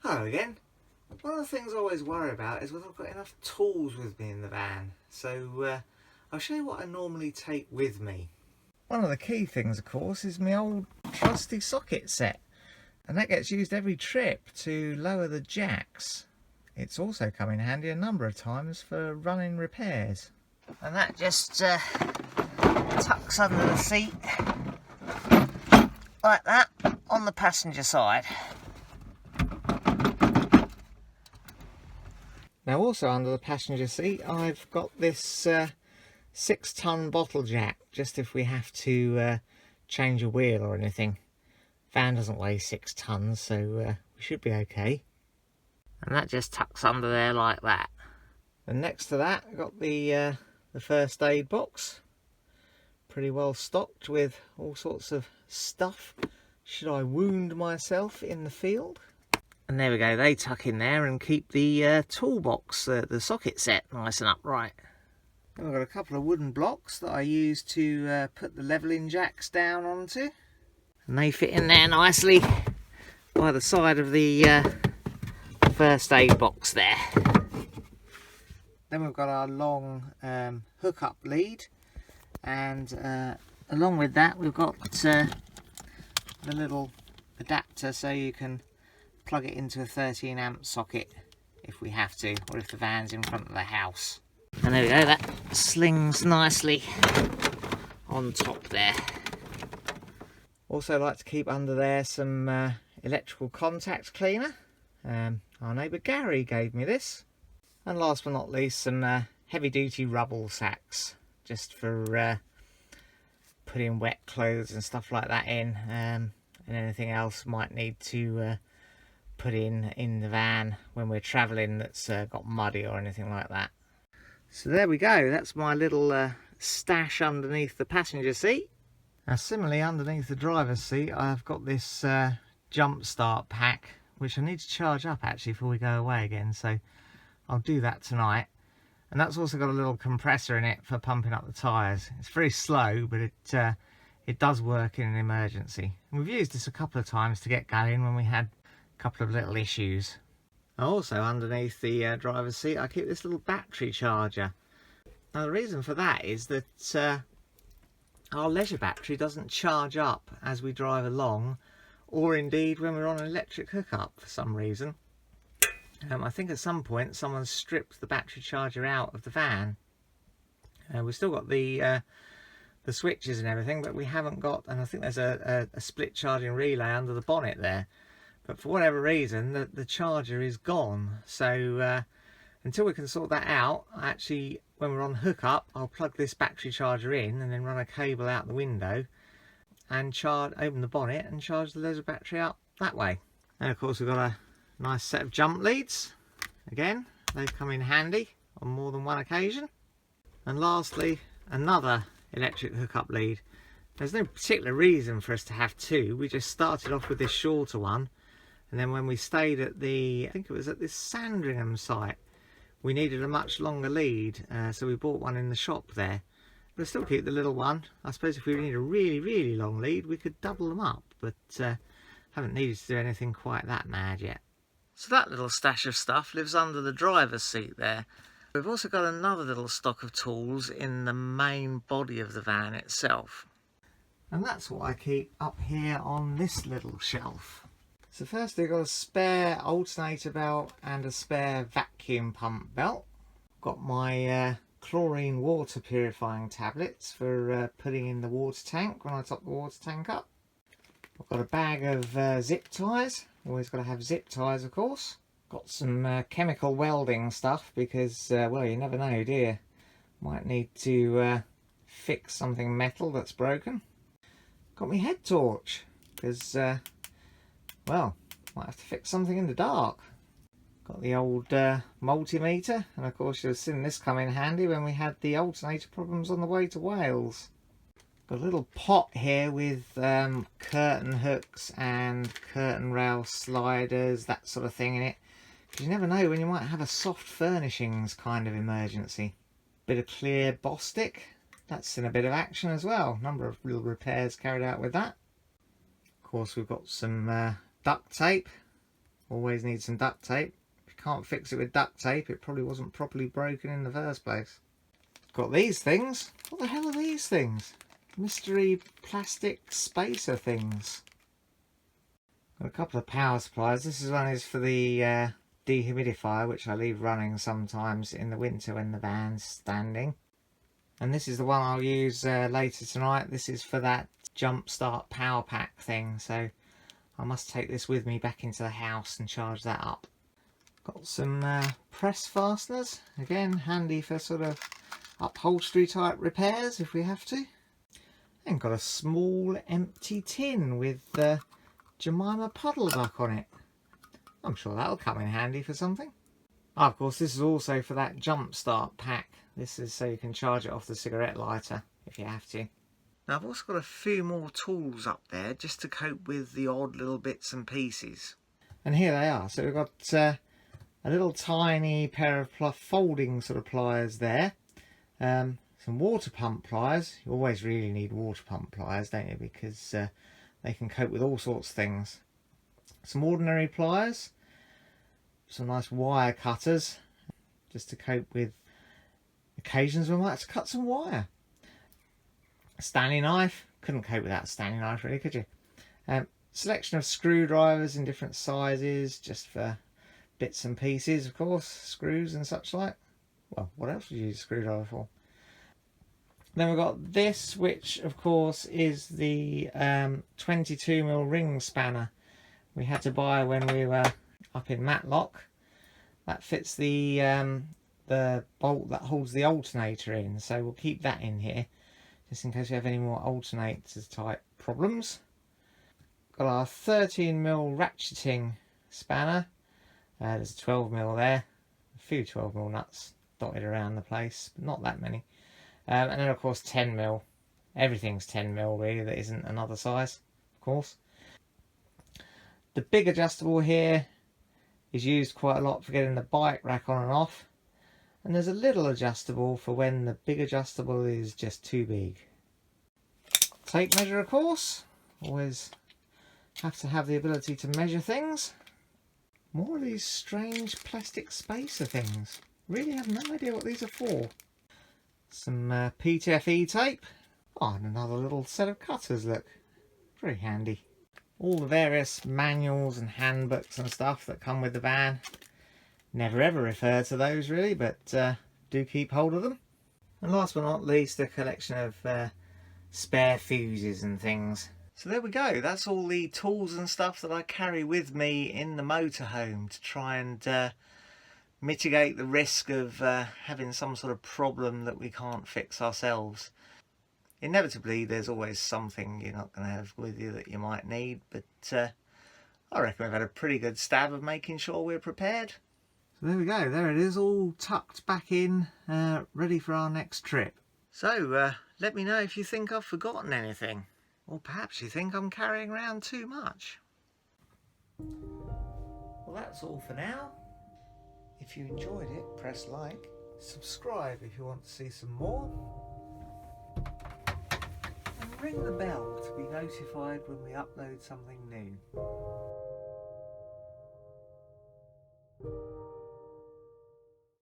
Hello again. One of the things I always worry about is whether I've got enough tools with me in the van. So I'll show you what I normally take with me. One of the key things, of course, is my old trusty socket set. And that gets used every trip to lower the jacks. It's also come in handy a number of times for running repairs. And that just tucks under the seat like that on the passenger side. Now also under the passenger seat I've got this 6-ton bottle jack, just if we have to change a wheel or anything. Van doesn't weigh 6 tons, so we should be okay. And that just tucks under there like that. And next to that I've got the first aid box. Pretty well stocked with all sorts of stuff should I wound myself in the field. And there we go, they tuck in there and keep the toolbox, the socket set, nice and upright. I've got a couple of wooden blocks that I use to put the levelling jacks down onto. And they fit in there nicely by the side of the first aid box there. Then we've got our long hookup lead, and along with that we've got the little adapter so you can plug it into a 13 amp socket if we have to, or if the van's in front of the house. And there we go, that slings nicely on top there. Also like to keep under there some electrical contact cleaner. Our neighbour Gary gave me this. And last but not least, some heavy duty rubble sacks, just for putting wet clothes and stuff like that in, and anything else might need to put in the van when we're travelling that's got muddy or anything like that. So there we go, that's my little stash underneath the passenger seat. Now similarly underneath the driver's seat I've got this jump start pack, which I need to charge up actually before we go away again, so I'll do that tonight. And that's also got a little compressor in it for pumping up the tyres. It's very slow, but it does work in an emergency. And we've used this a couple of times to get going when we had a couple of little issues. Also underneath the driver's seat I keep this little battery charger. Now the reason for that is that our leisure battery doesn't charge up as we drive along, or indeed when we're on an electric hookup for some reason. I think at some point someone stripped the battery charger out of the van. We've still got the switches and everything, but we haven't got, and I think there's a split charging relay under the bonnet there. But for whatever reason, the charger is gone. So until we can sort that out, actually, when we're on hookup, I'll plug this battery charger in and then run a cable out the window and open the bonnet and charge the leisure battery up that way. And of course we've got a nice set of jump leads. Again, they've come in handy on more than one occasion. And lastly, another electric hookup lead. There's no particular reason for us to have two. We just started off with this shorter one, and then when we stayed at I think it was at this Sandringham site, we needed a much longer lead, so we bought one in the shop there. We'll still keep the little one. I suppose if we need a really long lead we could double them up, but haven't needed to do anything quite that mad yet. So that little stash of stuff lives under the driver's seat there. We've also got another little stock of tools in the main body of the van itself. And that's what I keep up here on this little shelf. So firstly I've got a spare alternator belt and a spare vacuum pump belt. Got my chlorine water purifying tablets for putting in the water tank when I top the water tank up. I've got a bag of zip ties. Always got to have zip ties, of course. Got some chemical welding stuff because, well, you never know, do you? Might need to fix something metal that's broken. Got my head torch because, well, might have to fix something in the dark. Got the old multimeter, and of course you've seen this come in handy when we had the alternator problems on the way to Wales. Got a little pot here with curtain hooks and curtain rail sliders, that sort of thing in it. Because you never know when you might have a soft furnishings kind of emergency. Bit of clear Bostik, that's in a bit of action as well. Number of little repairs carried out with that. Of course we've got some duct tape Always need some duct tape. If you can't fix it with duct tape, it probably wasn't properly broken in the first place. Got these things. What the hell are these things? Mystery plastic spacer things. Got a couple of power supplies. This one is for the dehumidifier, which I leave running sometimes in the winter when the van's standing. And this is the one I'll use later tonight. This is for that jump start power pack thing, so I must take this with me back into the house and charge that up. Got some press fasteners, again handy for sort of upholstery type repairs if we have to. And got a small empty tin with Jemima puddle duck on it. I'm sure that'll come in handy for something. Oh, of course, this is also for that jump start pack. This is so you can charge it off the cigarette lighter if you have to. Now I've also got a few more tools up there just to cope with the odd little bits and pieces. And here they are. So we've got a little tiny pair of folding sort of pliers there. Some water pump pliers. You always really need water pump pliers, don't you? Because they can cope with all sorts of things. Some ordinary pliers. Some nice wire cutters. Just to cope with occasions when we might have to cut some wire. A Stanley knife. Couldn't cope without a Stanley knife really, could you? Selection of screwdrivers in different sizes, just for bits and pieces, of course. Screws and such like. Well, what else would you use a screwdriver for? Then we've got this, which of course is the 22mm ring spanner we had to buy when we were up in Matlock. That fits the bolt that holds the alternator in, so we'll keep that in here just in case we have any more alternators type problems. Got our 13mm ratcheting spanner. There's a 12mm there, a few 12mm nuts dotted around the place, but not that many. And then of course 10mm. Everything's 10mm really that isn't another size, of course. The big adjustable here is used quite a lot for getting the bike rack on and off. And there's a little adjustable for when the big adjustable is just too big. Tape measure, of course. Always have to have the ability to measure things. More of these strange plastic spacer things. Really have no idea what these are for. Some PTFE tape. Oh, and another little set of cutters, look. Very handy. All the various manuals and handbooks and stuff that come with the van. Never ever refer to those really, but do keep hold of them. And last but not least, a collection of spare fuses and things. So there we go, that's all the tools and stuff that I carry with me in the motorhome to try and mitigate the risk of having some sort of problem that we can't fix ourselves. Inevitably there's always something you're not going to have with you that you might need, but I reckon we've had a pretty good stab of making sure we're prepared. So there we go, there it is, all tucked back in, ready for our next trip. So let me know if you think I've forgotten anything, or perhaps you think I'm carrying around too much. Well, that's all for now. If you enjoyed it, press like, subscribe if you want to see some more, and ring the bell to be notified when we upload something new.